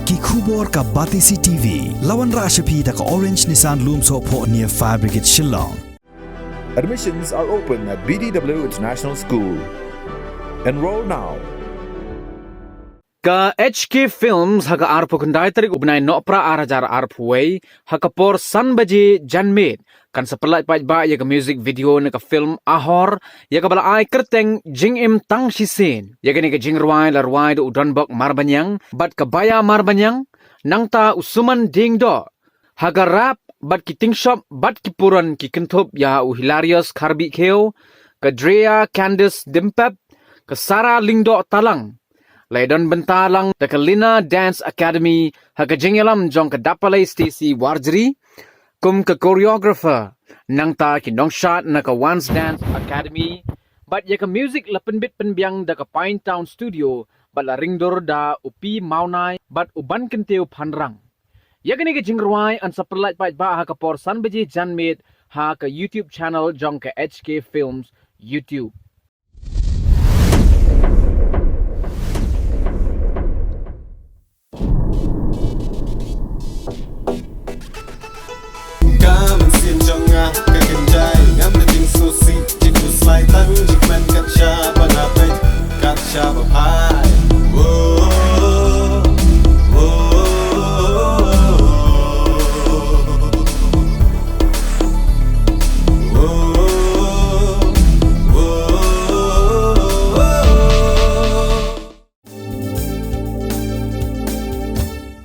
ki khubor ka Batisi TV lawan ra ashapi ta ka Orange Nissan Loom so pho near Fire Brigade Shillong. Admissions are open at BDW International School. Enroll now. Ka HK Films haka arpo kundai tarik ubnai nopra arajar arpway haka por san baje janmate kan sepelat ba ya ka music video na ka film ahor ya ka bala ai kerteng jing im tang shisen ya ka ni ka jing ruai la ruai do udonbok marbanyang bat ka baya marbanyang nang ta usuman ding do haka rap bat ki ting shop bat ki puran ki kentop ya u hilarious karbi kheo ka Drea Candice Dimpep ka Sarah Lingdo Talang Laidon bentalang da Kalina Dance Academy haka jingelam jong ka dapalay Stacy Warjri kum ka choreographer nang ta kinong shot na ka Once Dance Academy but ya ka music lapenbit penbiang da ka Pine Town Studio bala ringdor da upi maunay but uban kenteu panrang ya gani ka jingruai an sa perlat pa haka por san beji janmit ha ka YouTube channel jong ka HK Films YouTube